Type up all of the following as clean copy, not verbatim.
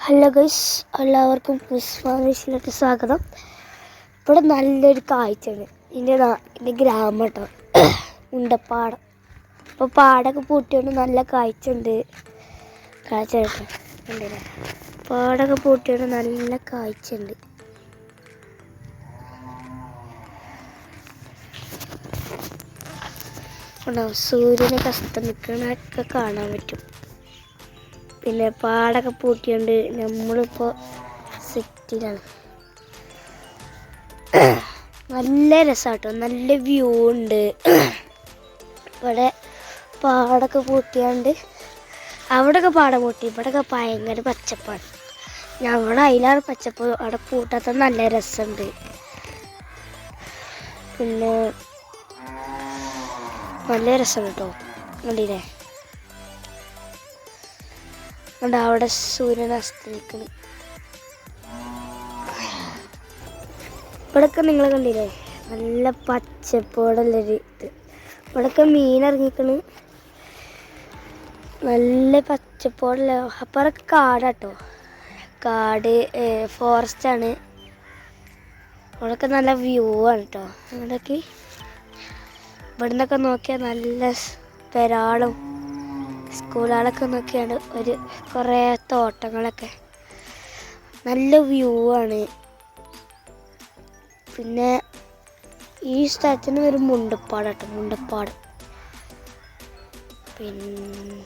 Hello guys, എല്ലാവർക്കും ക്രിസ്മസിലേക്ക് സ്വാഗതം. ഇവിടെ നല്ലൊരു കാഴ്ചയാണ്. എൻ്റെ ഗ്രാമം കേട്ടോ, ഉണ്ടപ്പാടം. അപ്പോൾ പാടൊക്കെ പൂട്ടിയോണ്ട് നല്ല കാഴ്ച ഉണ്ട്. കാഴ്ച കേട്ടോ, ഉണ്ടല്ലേ? പാടൊക്കെ പൂട്ടിയോണ്ട് നല്ല കാഴ്ച ഉണ്ട്. സൂര്യനൊക്കെ അസ്തമിക്കണൊക്കെ കാണാൻ പറ്റും. പിന്നെ പാടൊക്കെ പൂട്ടിയോണ്ട് നമ്മളിപ്പോൾ സിറ്റിയിലാണ്. നല്ല രസമാട്ടോ, നല്ല വ്യൂ ഉണ്ട്. ഇവിടെ പാടൊക്കെ പൂട്ടിയാണ്ട് അവിടെയൊക്കെ പാടം പൂട്ടി, ഇവിടെയൊക്കെ ഭയങ്കര പച്ചപ്പാണ്. ഞങ്ങളുടെ അതിലാണ് പച്ചപ്പ്. അവിടെ പൂട്ടാത്ത നല്ല രസമുണ്ട്. പിന്നെ നല്ല രസം കേട്ടോ, കണ്ടില്ലേ? അവിടെ സൂര്യൻ അസ്തമിക്കണം. ഇവിടെയൊക്കെ നിങ്ങൾ കണ്ടില്ലേ, നല്ല പച്ചപ്പോടുള്ളൊരു ഇത്. ഇവിടെയൊക്കെ മീൻ ഇറങ്ങിക്കണ്, നല്ല പച്ചപ്പോടുള്ള. അപ്പുറമൊക്കെ കാടാട്ടോ, കാട് ഫോറസ്റ്റാണ്. അവിടെയൊക്കെ നല്ല വ്യൂ ആണ് കേട്ടോ. അവിടെയൊക്കെ ഇവിടെ നിന്നൊക്കെ നോക്കിയാൽ നല്ല പെരാളും സ്കൂളുകളൊക്കെ നോക്കിയാണ്. കുറേ തോട്ടങ്ങളൊക്കെ, നല്ല വ്യൂ ആണ്. പിന്നെ ഈ സ്ഥലത്തിന് ഒരു മുണ്ടപ്പാട് കേട്ടോ, മുണ്ടപ്പാട്. പിന്നെ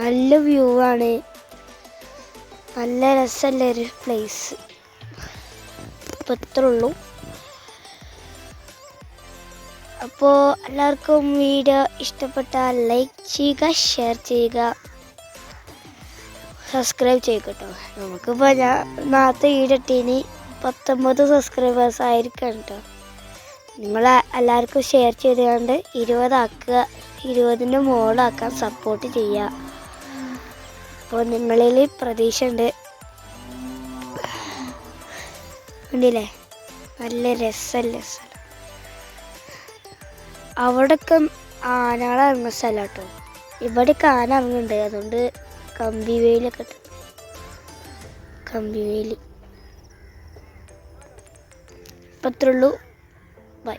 നല്ല വ്യൂ ആണ്, നല്ല രസമുള്ള ഒരു പ്ലേസ്. ഇപ്പം ഇത്രേ ഉള്ളൂ. അപ്പോൾ എല്ലാവർക്കും വീഡിയോ ഇഷ്ടപ്പെട്ടാൽ ലൈക്ക് ചെയ്യുക, ഷെയർ ചെയ്യുക, സബ്സ്ക്രൈബ് ചെയ്യുക കേട്ടോ. നമുക്കിപ്പോൾ ഞാൻ നേരത്തെ വീഡിയോ ഇട്ടിനി 19 സബ്സ്ക്രൈബേഴ്സ് ആയിരിക്കണം കേട്ടോ. നിങ്ങൾ എല്ലാവർക്കും ഷെയർ ചെയ്തുകൊണ്ട് 20 ആക്കുക, 20ൻ്റെ മുകളിലാക്കാൻ സപ്പോർട്ട് ചെയ്യുക. അപ്പോൾ നിങ്ങളിൽ പ്രതീക്ഷ ഉണ്ട്. കണ്ടില്ലേ, നല്ല രസമല്ലേ സ്ഥലം. അവിടെയൊക്കെ ആനകൾ ഇറങ്ങുന്ന സ്ഥലം കേട്ടോ. ഇവിടെയൊക്കെ ആന ഇറങ്ങുന്നുണ്ട്, അതുകൊണ്ട് കമ്പിവേലിയൊക്കെ ഇട്ടു. കമ്പിവേലി. ഇപ്പം അത്രേ ഉള്ളൂ. ബൈ.